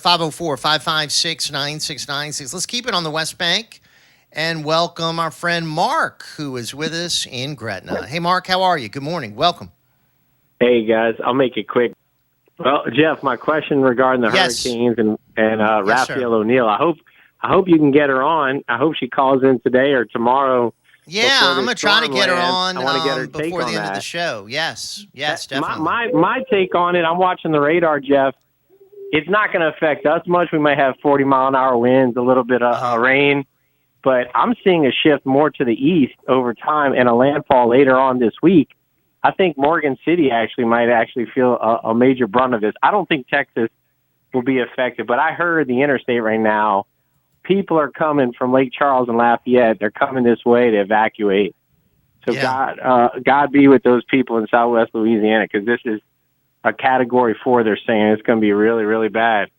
504-556-9696. Let's keep it on the West Bank and welcome our friend Mark, who is with us in Gretna. Hey, Mark, how are you? Good morning. Welcome. Hey, guys. I'll make it quick. Well, Jeff, my question regarding the Hurricanes and Raphael O'Neal, I hope you can get her on. I hope she calls in today or tomorrow. Yeah, I'm going to try to get her on I want to get her before the end that. of the show. Yes, definitely. My take on it, I'm watching the radar, Jeff. It's not going to affect us much. We might have 40-mile-an-hour winds, a little bit of rain. But I'm seeing a shift more to the east over time and a landfall later on this week. I think Morgan City might feel a major brunt of this. I don't think Texas will be affected, but I heard the interstate right now, people are coming from Lake Charles and Lafayette. They're coming this way to evacuate. So God be with those people in Southwest Louisiana, because this is a Category 4. They're saying it's going to be really, really bad.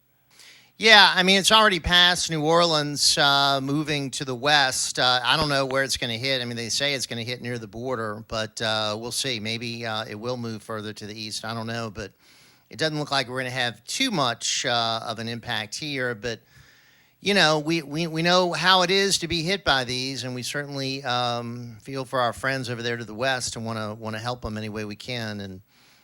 Yeah, I mean, it's already past New Orleans, moving to the west. I don't know where it's going to hit. I mean, they say it's going to hit near the border, but we'll see. Maybe it will move further to the east. I don't know, but it doesn't look like we're going to have too much of an impact here. But, you know, we know how it is to be hit by these, and we certainly feel for our friends over there to the west and want to help them any way we can. And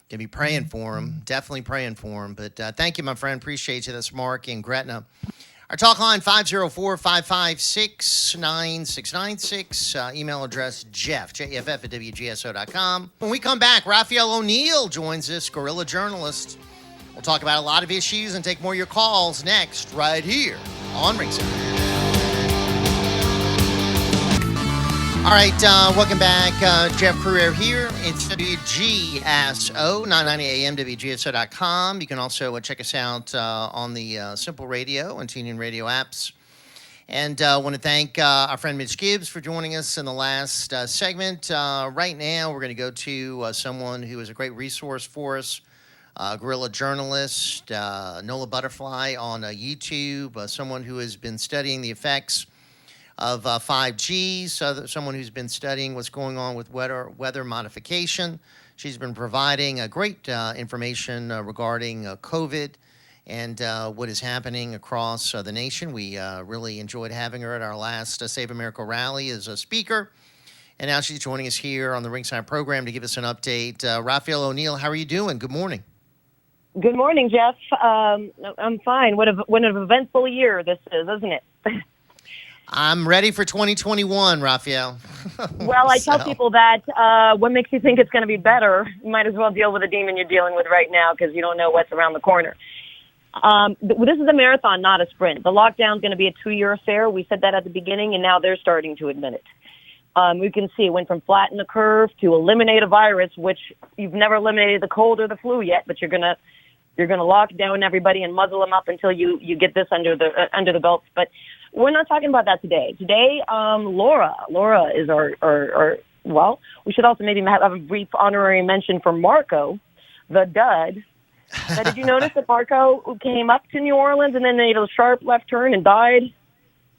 going to be praying for him, definitely praying for him. But thank you, my friend. Appreciate you. That's Mark in Gretna. Our talk line, 504-556-9696. Email address, Jeff, Jeff at WGSO.com. When we come back, Raphael O'Neal joins us, guerrilla journalist. We'll talk about a lot of issues and take more of your calls next, right here on Ringside. All right, welcome back. Jeff Crouere here. It's WGSO, 990 AM, WGSO.com. You can also check us out on the Simple Radio and TuneIn Radio apps. And I want to thank our friend Mitch Gibbs for joining us in the last segment. Right now, we're going to go to someone who is a great resource for us, guerrilla journalist, Nola Butterfly on YouTube, someone who has been studying the effects of 5G, so someone who's been studying what's going on with weather modification. She's been providing great information regarding COVID and what is happening across the nation. We really enjoyed having her at our last Save America rally as a speaker. And now she's joining us here on the Ringside program to give us an update. Raphael O'Neal, how are you doing? Good morning. Good morning, Jeff. I'm fine. What an eventful year this is, isn't it? I'm ready for 2021, Raphael. Well, I tell people that what makes you think it's going to be better, you might as well deal with the demon you're dealing with right now, because you don't know what's around the corner. This is a marathon, not a sprint. The lockdown is going to be a 2-year affair. We said that at the beginning, and now they're starting to admit it. We can see it went from flatten the curve to eliminate a virus, which you've never eliminated the cold or the flu yet, but you're gonna lock down everybody and muzzle them up until you get this under the belts. But we're not talking about that today. Today, Laura is our well, we should also maybe have a brief honorary mention for Marco, the dud. Now, did you notice that Marco came up to New Orleans and then made a sharp left turn and died?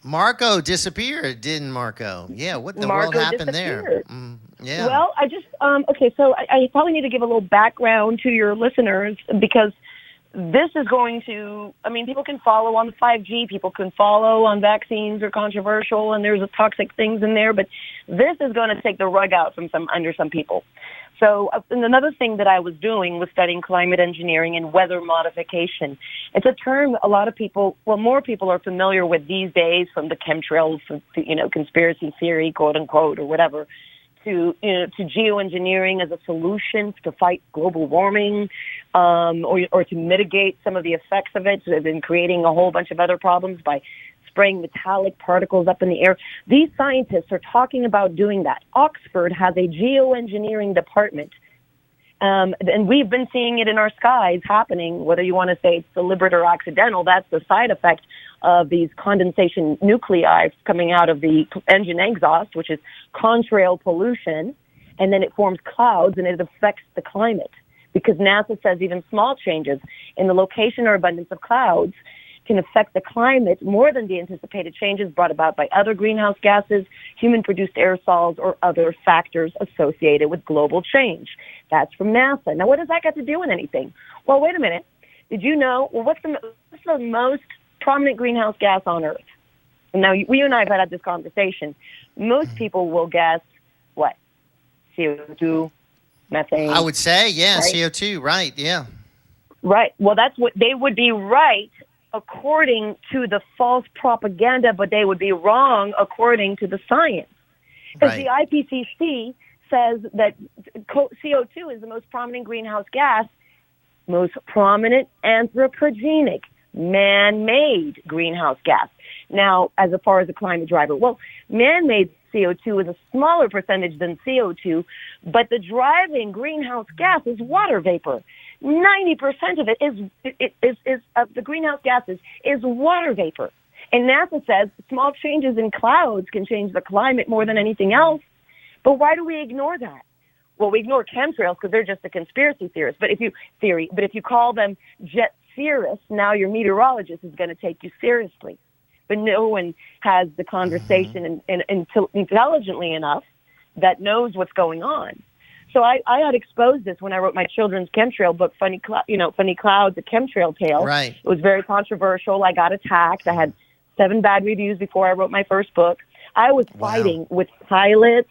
Marco disappeared, didn't Marco? Yeah, what the world happened there? Yeah. Well, I just, okay, so I probably need to give a little background to your listeners, because this is going to, I mean, people can follow on the 5G, people can follow on vaccines are controversial, and there's toxic things in there, but this is going to take the rug out from under some people. So and another thing that I was doing was studying climate engineering and weather modification. It's a term a lot of people, well, more people are familiar with these days, from the chemtrails, conspiracy theory, quote unquote, or whatever, to geoengineering as a solution to fight global warming, or to mitigate some of the effects of it, and creating a whole bunch of other problems by spraying metallic particles up in the air. These scientists are talking about doing that. Oxford has a geoengineering department, and we've been seeing it in our skies happening, whether you want to say it's deliberate or accidental. That's the side effect of these condensation nuclei coming out of the engine exhaust, which is contrail pollution, and then it forms clouds and it affects the climate, because NASA says even small changes in the location or abundance of clouds can affect the climate more than the anticipated changes brought about by other greenhouse gases, human-produced aerosols, or other factors associated with global change. That's from NASA. Now, what does that got to do with anything? Well, wait a minute. Did you know? Well, what's the most prominent greenhouse gas on Earth? And now, you and I have had this conversation. Most people will guess what? CO2, methane. I would say, yeah, right? CO2, right, yeah. Right. Well, that's what they would be right according to the false propaganda, but they would be wrong according to the science. Because the IPCC says that CO2 is the most prominent greenhouse gas, most prominent anthropogenic, man-made greenhouse gas. Now, as far as the climate driver, well, man-made CO2 is a smaller percentage than CO2, but the driving greenhouse gas is water vapor. 90% of it is of the greenhouse gases is water vapor. And NASA says small changes in clouds can change the climate more than anything else. But why do we ignore that? Well, we ignore chemtrails because they're just a conspiracy theorist. But if you call them jet theorists, now your meteorologist is going to take you seriously. But no one has the conversation and intelligently enough that knows what's going on. So I had exposed this when I wrote my children's chemtrail book, Funny Clouds, A Chemtrail Tale. Right. It was very controversial. I got attacked. I had 7 bad reviews before I wrote my first book. I was fighting with pilots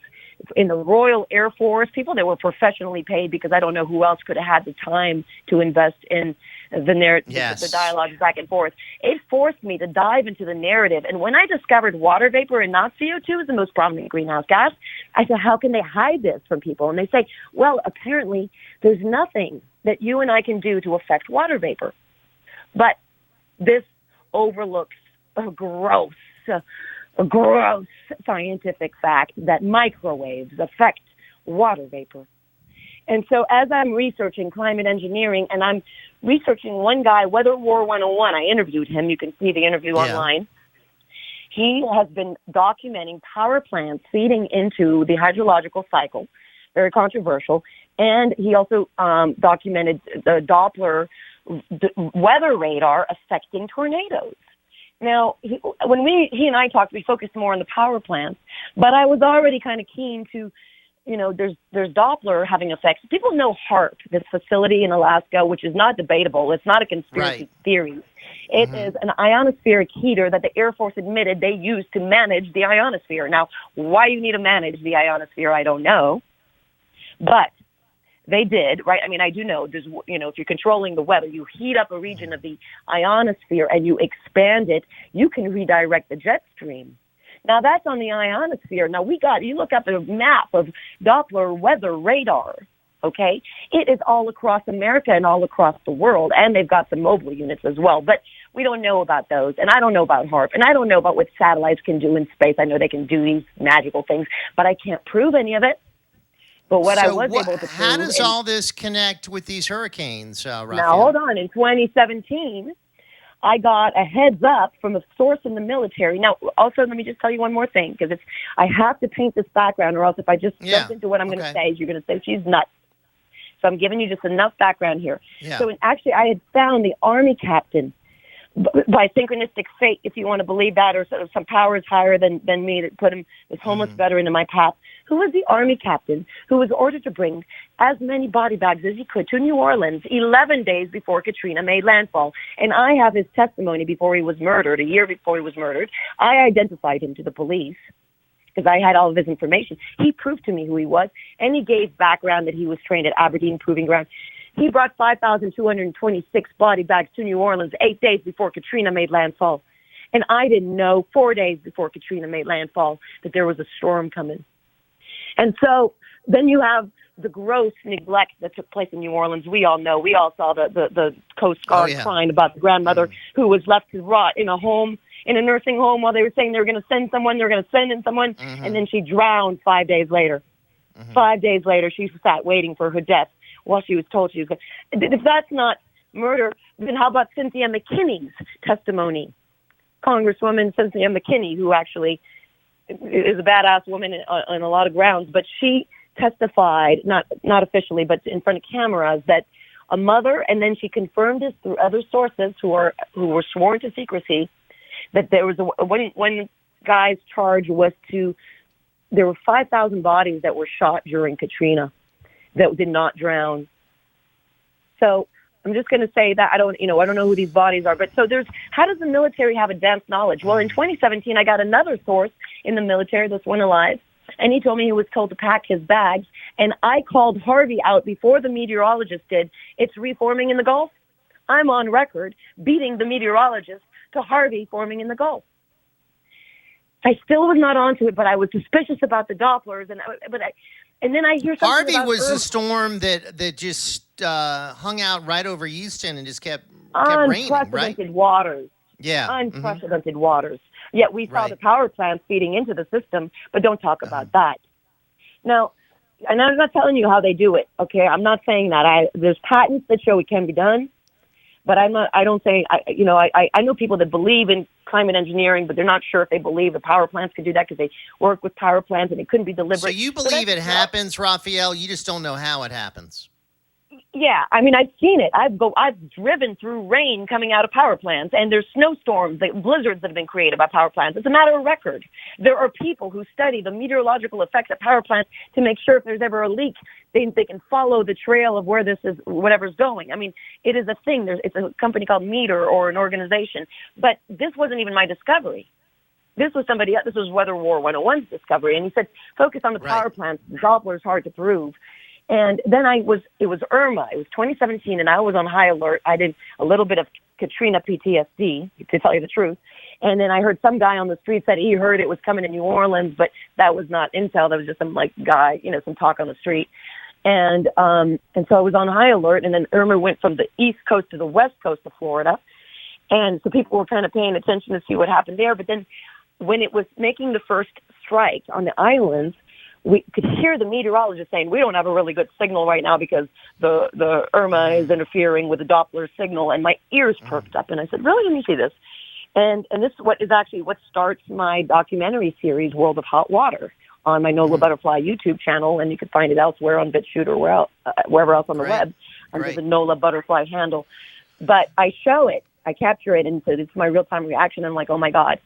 in the Royal Air Force, people that were professionally paid because I don't know who else could have had the time to invest in the narrative, the dialogue back and forth. It forced me to dive into the narrative. And when I discovered water vapor and not CO2 is the most prominent greenhouse gas, I said, how can they hide this from people? And they say, well, apparently there's nothing that you and I can do to affect water vapor. But this overlooks a gross scientific fact that microwaves affect water vapor. And so as I'm researching climate engineering, and I'm researching one guy, Weather War 101, I interviewed him. You can see the interview online. He has been documenting power plants feeding into the hydrological cycle, very controversial. And he also documented the Doppler weather radar affecting tornadoes. Now, he and I talked, we focused more on the power plants, but I was already kind of keen to, there's Doppler having effects. People know HAARP, this facility in Alaska, which is not debatable. It's not a conspiracy theory. It is an ionospheric heater that the Air Force admitted they used to manage the ionosphere. Now, why you need to manage the ionosphere, I don't know. But they did, right? I mean, I do know there's, if you're controlling the weather, you heat up a region of the ionosphere and you expand it, you can redirect the jet stream. Now, that's on the ionosphere. Now, you look up a map of Doppler weather radar, okay? It is all across America and all across the world, and they've got some mobile units as well. But we don't know about those, and I don't know about HAARP, and I don't know about what satellites can do in space. I know they can do these magical things, but I can't prove any of it. But what I was able to prove... How does all this connect with these hurricanes, Raphael? Now, hold on. In 2017... I got a heads up from a source in the military. Now, also, let me just tell you one more thing, because I have to paint this background, or else if I just jump into what I'm going to say, you're going to say she's nuts. So I'm giving you just enough background here. Yeah. So actually, I had found the Army captain by synchronistic fate, if you want to believe that, or sort of some powers higher than me that put him, this homeless veteran, in my path, who was the Army captain who was ordered to bring as many body bags as he could to New Orleans 11 days before Katrina made landfall. And I have his testimony before he was murdered, a year before he was murdered. I identified him to the police because I had all of his information. He proved to me who he was, and he gave background that he was trained at Aberdeen Proving Ground. He brought 5,226 body bags to New Orleans 8 days before Katrina made landfall. And I didn't know 4 days before Katrina made landfall that there was a storm coming. And so then you have the gross neglect that took place in New Orleans. We all know. We all saw the Coast Guard crying about the grandmother who was left to rot in a home, in a nursing home, while they were saying they were going to send someone, and then she drowned 5 days later. 5 days later, she sat waiting for her death while she was told she was going to. If that's not murder, then how about Cynthia McKinney's testimony? Congresswoman Cynthia McKinney, who actually is a badass woman on a lot of grounds, but she testified, not officially, but in front of cameras, that a mother, and then she confirmed this through other sources who were sworn to secrecy, that there was one guy's charge was there were 5,000 bodies that were shot during Katrina that did not drown. So I'm just going to say that I don't know who these bodies are. But so how does the military have advanced knowledge? Well, in 2017, I got another source in the military, this one alive, and he told me he was told to pack his bags. And I called Harvey out before the meteorologist did. It's reforming in the Gulf. I'm on record beating the meteorologist to Harvey forming in the Gulf. I still was not onto it, but I was suspicious about the Dopplers, and then I hear something Harvey about was the storm that just hung out right over Houston and just kept raining, right? Unprecedented waters. Yeah. Unprecedented waters. Yet we saw the power plants feeding into the system, but don't talk about that. Now, and I'm not telling you how they do it, okay? I'm not saying that. There's patents that show it can be done, but I know people that believe in climate engineering, but they're not sure if they believe the power plants can do that because they work with power plants and it couldn't be deliberate. So you believe it happens, Raphael? You just don't know how it happens. Yeah, I mean, I've seen it. I've driven through rain coming out of power plants, and there's snowstorms, blizzards that have been created by power plants. It's a matter of record. There are people who study the meteorological effects of power plants to make sure if there's ever a leak, they can follow the trail of where whatever's going. I mean, it is a thing. It's a company called Meter or an organization. But this wasn't even my discovery. This was somebody else. This was Weather War 101's discovery. And he said, focus on the power plants. Doppler's hard to prove. And then it was Irma. It was 2017, and I was on high alert. I did a little bit of Katrina PTSD, to tell you the truth. And then I heard some guy on the street said he heard it was coming to New Orleans, but that was not intel. That was just some guy, some talk on the street. And so I was on high alert, and then Irma went from the east coast to the west coast of Florida. And so people were kind of paying attention to see what happened there. But then when it was making the first strike on the islands, we could hear the meteorologist saying, we don't have a really good signal right now because the Irma is interfering with the Doppler signal. And my ears perked up. And I said, really? Let me see this. And this is what starts my documentary series, World of Hot Water, on my NOLA Butterfly YouTube channel. And you can find it elsewhere on BitChute or wherever else on the web under the NOLA Butterfly handle. But I show it. I capture it. And so it's my real-time reaction. I'm like, oh, my God.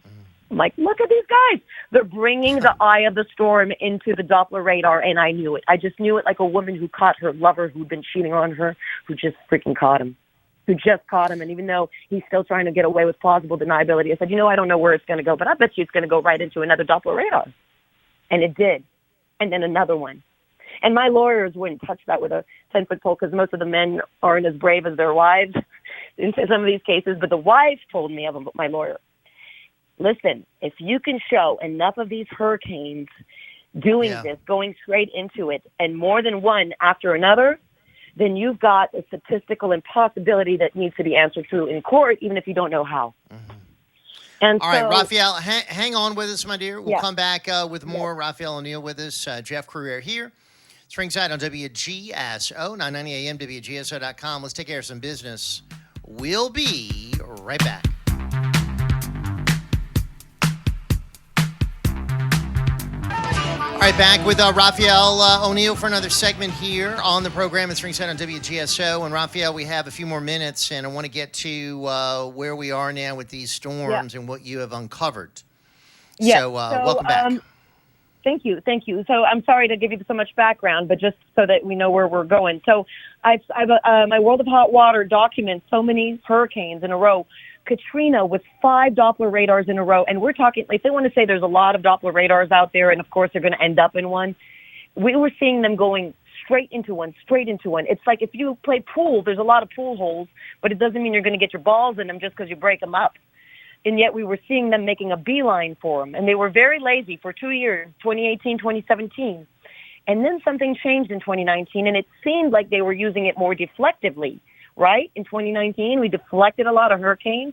I'm like, look at these guys. They're bringing the eye of the storm into the Doppler radar, and I knew it. I just knew it like a woman who caught her lover who'd been cheating on her, who just freaking caught him. And even though he's still trying to get away with plausible deniability, I said, I don't know where it's going to go, but I bet you it's going to go right into another Doppler radar. And it did. And then another one. And my lawyers wouldn't touch that with a 10-foot pole because most of the men aren't as brave as their wives in some of these cases. But the wives told me, my lawyer, listen, if you can show enough of these hurricanes doing this, going straight into it, and more than one after another, then you've got a statistical impossibility that needs to be answered to in court, even if you don't know how. Mm-hmm. And all right, Raphael, hang on with us, my dear. We'll come back with more. Raphael O'Neill with us. Jeff Crouere here. It's ringside on WGSO, 990 AM, WGSO.com. Let's take care of some business. We'll be right back. All right, back with Raphael O'Neill for another segment here on the program. It's ringside on WGSO. And Raphael, we have a few more minutes, and I want to get to where we are now with these storms and what you have uncovered. Yeah. So welcome back. Thank you. So I'm sorry to give you so much background, but just so that we know where we're going. So I've my World of Hot Water documents so many hurricanes in a row. Katrina with 5 Doppler radars in a row. And we're talking, if they want to say there's a lot of Doppler radars out there, and of course they're going to end up in one, we were seeing them going straight into one. It's like if you play pool, there's a lot of pool holes, but it doesn't mean you're going to get your balls in them just because you break them up. And yet we were seeing them making a beeline for them. And they were very lazy for 2 years, 2018, 2017. And then something changed in 2019, and it seemed like they were using it more deflectively. Right? In 2019, we deflected a lot of hurricanes.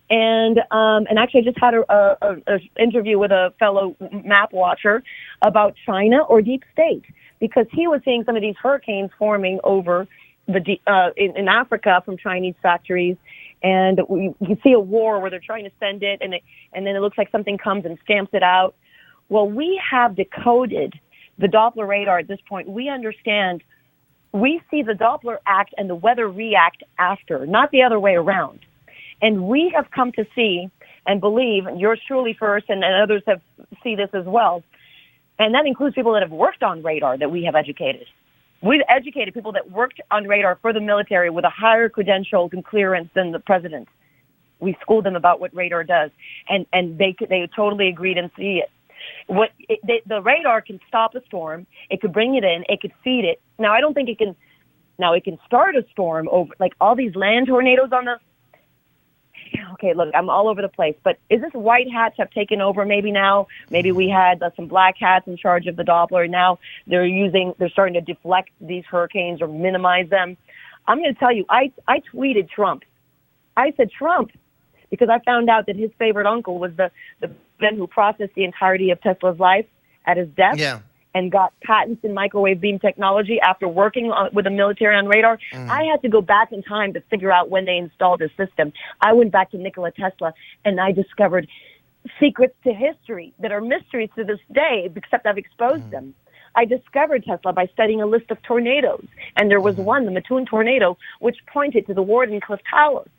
And actually I just had a interview with a fellow map watcher about China or deep state, because he was seeing some of these hurricanes forming over in Africa from Chinese factories. And you see a war where they're trying to send it, and then it looks like something comes and stamps it out. Well, we have decoded the Doppler radar at this point. We understand. We see the Doppler act and the weather react after, not the other way around. And we have come to see and believe, and yours truly first, and others see this as well, and that includes people that have worked on radar that we have educated. We've educated people that worked on radar for the military with a higher credentials and clearance than the president. We schooled them about what radar does, and they totally agreed and see it. The radar can stop a storm. It could bring it in. It could feed it. Now, I don't think it can. Now, it can start a storm over, like all these land tornadoes on the. Okay, look, I'm all over the place. But is this white hats have taken over? Maybe now. Maybe we had some black hats in charge of the Doppler. Now they're starting to deflect these hurricanes or minimize them. I'm going to tell you, I tweeted Trump. I said Trump, because I found out that his favorite uncle was the man who processed the entirety of Tesla's life at his death and got patents in microwave beam technology after working with the military on radar. I had to go back in time to figure out when they installed this system. I went back to Nikola Tesla, and I discovered secrets to history that are mysteries to this day, except I've exposed them. I discovered Tesla by studying a list of tornadoes, and there was one, the Mattoon tornado, which pointed to the Wardenclyffe Towers.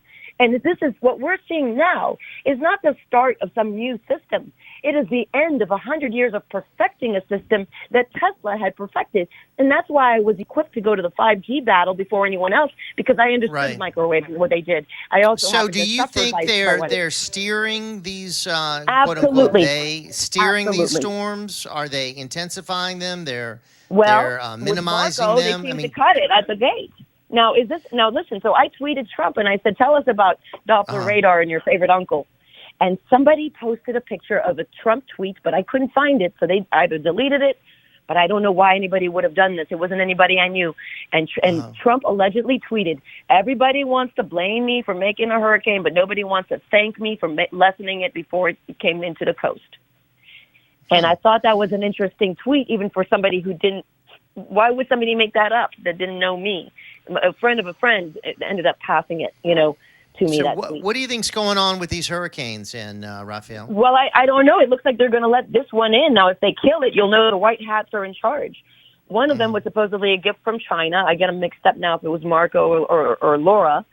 And this is what we're seeing now is not the start of some new system. It is the end of 100 years of perfecting a system that Tesla had perfected. And that's why I was equipped to go to the 5G battle before anyone else, because I understood microwaves and what they did. I also So do you think they're steering these quote unquote steering these storms? Are they intensifying them? They're minimizing Marco, them? They seem to cut it at the gate. Now, listen, so I tweeted Trump and I said, tell us about Doppler radar and your favorite uncle. And somebody posted a picture of a Trump tweet, but I couldn't find it. So they either deleted it, but I don't know why anybody would have done this. It wasn't anybody I knew. And Trump allegedly tweeted, everybody wants to blame me for making a hurricane, but nobody wants to thank me for lessening it before it came into the coast. And I thought that was an interesting tweet, even for somebody who didn't. Why would somebody make that up that didn't know me? A friend of a friend ended up passing it, to me. So what do you think's going on with these hurricanes in Raphael? Well, I don't know. It looks like they're going to let this one in. Now, if they kill it, you'll know the white hats are in charge. One of them was supposedly a gift from China. I get them mixed up now if it was Marco or Laura.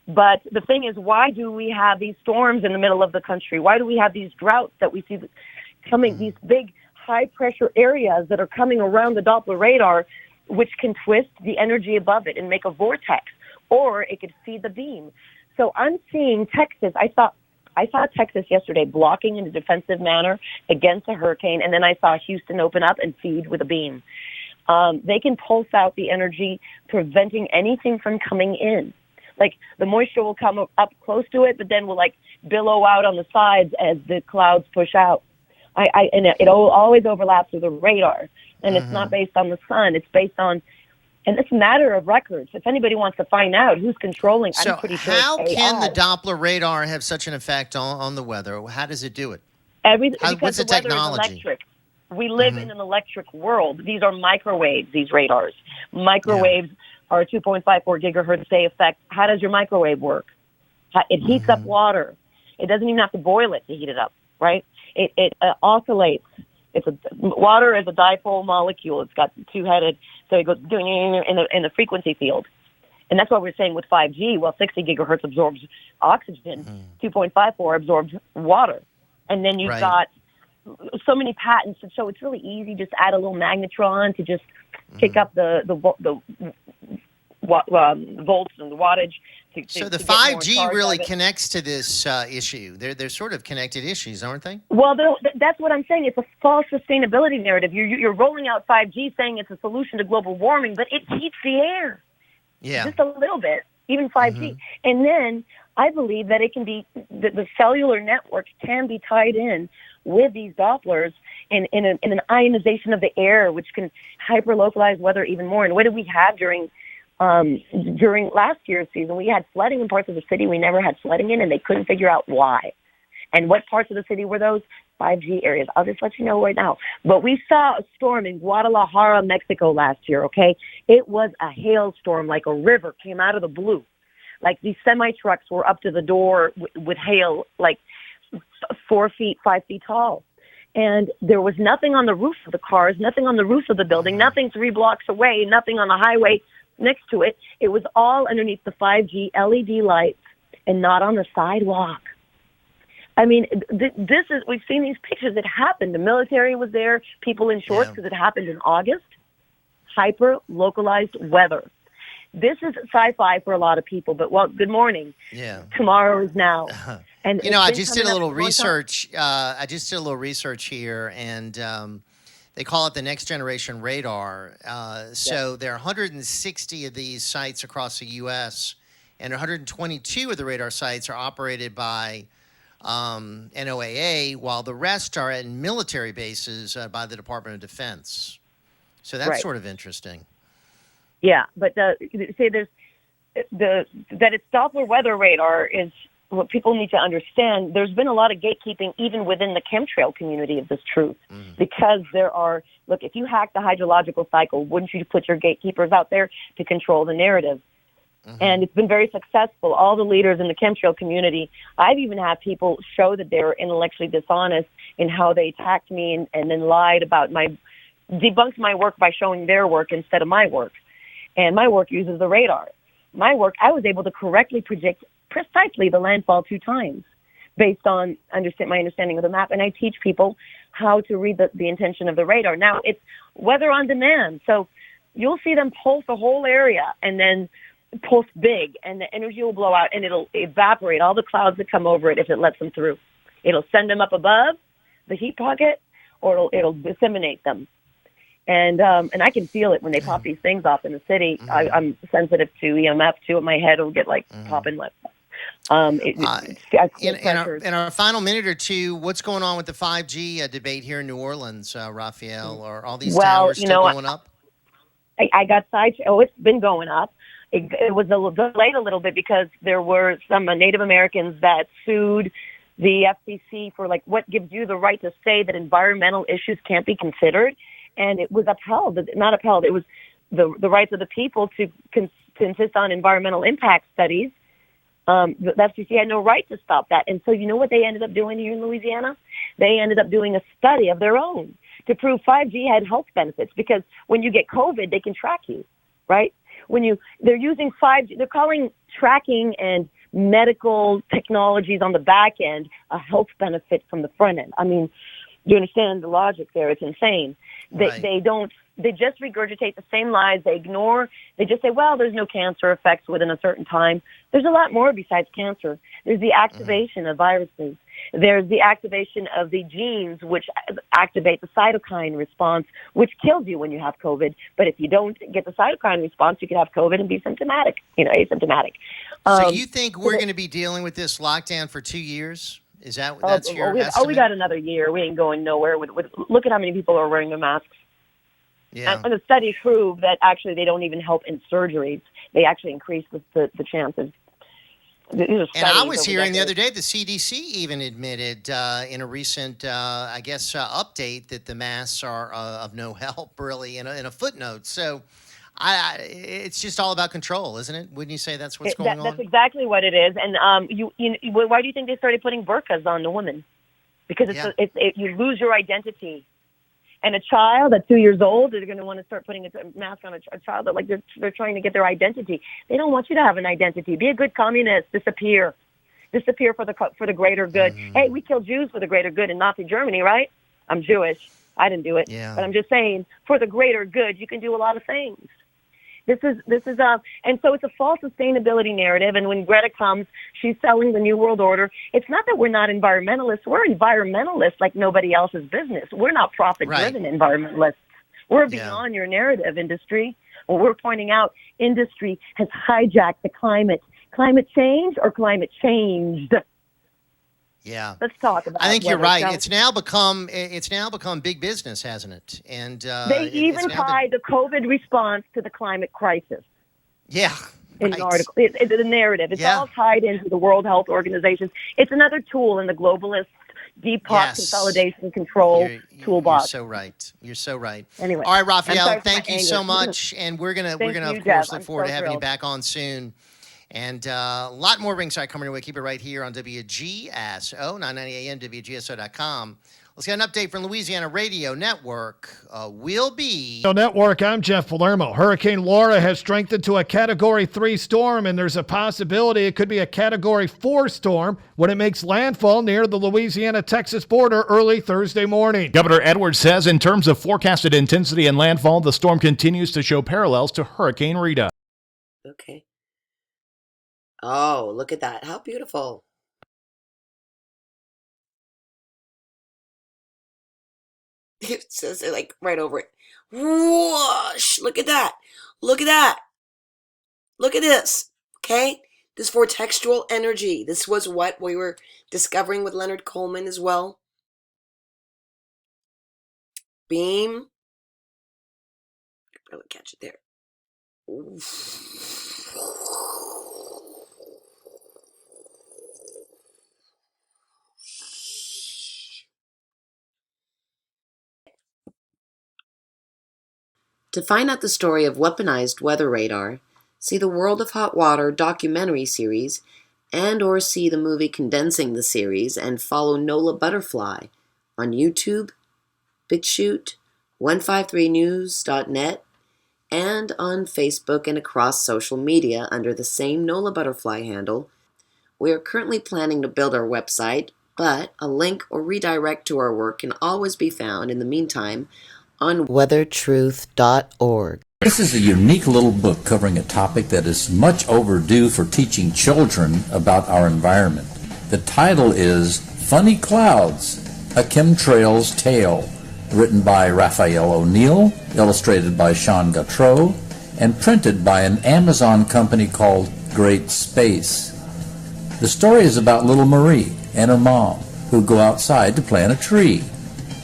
But the thing is, why do we have these storms in the middle of the country? Why do we have these droughts that we see coming, these big high-pressure areas that are coming around the Doppler radar, which can twist the energy above it and make a vortex, or it could feed the beam. So I'm seeing Texas. I saw Texas yesterday blocking in a defensive manner against a hurricane, and then I saw Houston open up and feed with a beam. They can pulse out the energy, preventing anything from coming in. Like the moisture will come up close to it, but then will billow out on the sides as the clouds push out. And it always overlaps with the radar, and it's not based on the sun. It's based on, and it's a matter of records. If anybody wants to find out who's controlling, I'm pretty sure. How can the Doppler radar have such an effect on the weather? How does it do it? Because the technology? Is electric. We live in an electric world. These are microwaves. These radars, microwaves are 2.54 gigahertz. They affect. How does your microwave work? It heats up water. It doesn't even have to boil it to heat it up, right? It oscillates. Water is a dipole molecule. It's got two-headed, so it goes in the frequency field. And that's what we're saying with 5G. Well, 60 gigahertz absorbs oxygen, 2.54 absorbs water. And then you've got so many patents, so it's really easy. Just add a little magnetron to just pick up the volts and the wattage. So the 5G really connects to this issue. They're sort of connected issues, aren't they? Well, that's what I'm saying. It's a false sustainability narrative. You're rolling out 5G saying it's a solution to global warming, but it heats the air. Yeah. Just a little bit, even 5G. And then I believe that it can be, the cellular network can be tied in with these Dopplers in an ionization of the air, which can hyper-localize weather even more. And what did we have during last year's season? We had flooding in parts of the city we never had flooding in, and they couldn't figure out why. And what parts of the city were those? 5G areas. I'll just let you know right now. But we saw a storm in Guadalajara, Mexico last year, okay? It was a hailstorm, like a river came out of the blue. Like these semi-trucks were up to the door with hail, like 4 feet, 5 feet tall. And there was nothing on the roof of the cars, nothing on the roof of the building, nothing 3 blocks away, nothing on the highway next to it. It was all underneath the 5G LED lights and not on the sidewalk. I mean, we've seen these pictures. It happened. The military was there, people in shorts, because it happened in August. hyper-localized weather. This is sci-fi for a lot of people, but good morning. Yeah. Tomorrow is now. And I just did a little research. I just did a little research here, and they call it the next generation radar. So there are 160 of these sites across the U.S., and 122 of the radar sites are operated by NOAA, while the rest are at military bases by the Department of Defense. So that's sort of interesting. Yeah, but that it's Doppler weather radar is what people need to understand. There's been a lot of gatekeeping even within the chemtrail community of this truth, because if you hack the hydrological cycle, wouldn't you put your gatekeepers out there to control the narrative? And it's been very successful. All the leaders in the chemtrail community, I've even had people show that they were intellectually dishonest in how they attacked me and then lied about debunked my work by showing their work instead of my work. And my work uses the radar. My work, I was able to correctly predict precisely the landfall 2 times based on my understanding of the map. And I teach people how to read the intention of the radar. Now, it's weather on demand. So you'll see them pulse the whole area and then pulse big, and the energy will blow out, and it'll evaporate all the clouds that come over it if it lets them through. It'll send them up above the heat pocket, or it'll disseminate them. And I can feel it when they pop these things off in the city. I'm sensitive to EMF too. My head will get popping like. In our final minute or two, what's going on with the 5G debate here in New Orleans, Raphael? Are all these towers still going up? I got sidetracked. Oh, it's been going up. It was delayed a little bit because there were some Native Americans that sued the FCC for what gives you the right to say that environmental issues can't be considered. And it was not upheld. It was the rights of the people to insist on environmental impact studies. The FCC had no right to stop that. And so you know what they ended up doing here in Louisiana? They ended up doing a study of their own to prove 5G had health benefits, because when you get COVID, they can track you, right? They're using 5G, they're calling tracking and medical technologies on the back end a health benefit from the front end. I mean, you understand the logic there? It's insane. They just regurgitate the same lies. They just say, well, there's no cancer effects within a certain time. There's a lot more besides cancer. There's the activation of viruses. There's the activation of the genes which activate the cytokine response, which kills you when you have COVID. But if you don't get the cytokine response, you can have COVID and be asymptomatic. So you think we're going to be dealing with this lockdown for 2 years? Is that's your estimate? We got another year. We ain't going nowhere. Look at how many people are wearing their masks. Yeah. And the studies prove that actually they don't even help in surgeries. They actually increase the chances. And I was hearing the other day the CDC even admitted in a recent, update that the masks are of no help, really, in a footnote. So it's just all about control, isn't it? Wouldn't you say that's what's going on? That's exactly what it is. And why do you think they started putting burqas on the women? Because you lose your identity. And a child at 2 years old, they're going to want to start putting a mask on a child that they're trying to get their identity. They don't want you to have an identity. Be a good communist. Disappear for the greater good. Hey, we killed Jews for the greater good in Nazi Germany, right? I'm Jewish. I didn't do it, but I'm just saying, for the greater good, you can do a lot of things. This is and so it's a false sustainability narrative. And when Greta comes, she's selling the New World Order. It's not that we're not environmentalists. We're environmentalists like nobody else's business. We're not profit-driven environmentalists. We're beyond your narrative, industry. Well, we're pointing out industry has hijacked the climate. Climate change or climate changed? Yeah, let's talk about. I think you're right. It's now become big business, hasn't it? And they even tied the COVID response to the climate crisis. Yeah, in the article, it's the narrative. It's all tied into the World Health Organization. It's another tool in the globalist deep pot consolidation control toolbox. You're so right. Anyway, all right, Raphael, thank you so much, and we're gonna of course look forward to having you back on soon. And a lot more ringside coming your way. Keep it right here on WGSO, 990 AM, WGSO.com. Let's get an update from Louisiana Radio Network. We'll be... Network, I'm Jeff Palermo. Hurricane Laura has strengthened to a Category 3 storm, and there's a possibility it could be a Category 4 storm when it makes landfall near the Louisiana-Texas border early Thursday morning. Governor Edwards says in terms of forecasted intensity and landfall, the storm continues to show parallels to Hurricane Rita. Okay. Oh, look at that. How beautiful. It says it like right over it. Whoosh! Look at that. Look at that. Look at this. Okay? This vortexual energy. This was what we were discovering with Leonard Coleman as well. Beam. Barely catch it there. To find out the story of weaponized weather radar, see the World of Hot Water documentary series and/or see the movie condensing the series, and follow NOLA Butterfly on YouTube, BitChute, 153news.net, and on Facebook and across social media under the same NOLA Butterfly handle. We are currently planning to build our website, but a link or redirect to our work can always be found in the meantime on weathertruth.org. This is a unique little book covering a topic that is much overdue for teaching children about our environment. The title is Funny Clouds, A Chemtrail's Tale, written by Raphael O'Neill, illustrated by Sean Gautreaux, and printed by an Amazon company called Great Space. The story is about little Marie and her mom, who go outside to plant a tree.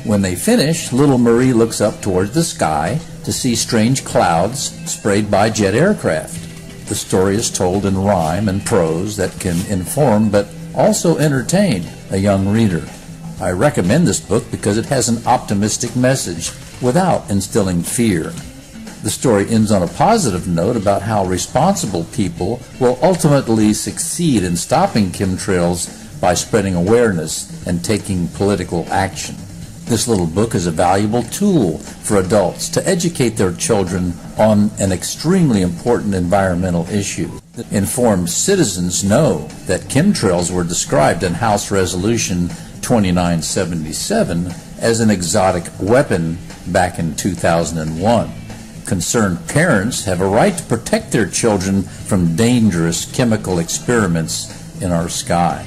When they finish, little Marie looks up towards the sky to see strange clouds sprayed by jet aircraft. The story is told in rhyme and prose that can inform but also entertain a young reader. I recommend this book because it has an optimistic message without instilling fear. The story ends on a positive note about how responsible people will ultimately succeed in stopping chemtrails by spreading awareness and taking political action. This little book is a valuable tool for adults to educate their children on an extremely important environmental issue. Informed citizens know that chemtrails were described in House Resolution 2977 as an exotic weapon back in 2001. Concerned parents have a right to protect their children from dangerous chemical experiments in our sky.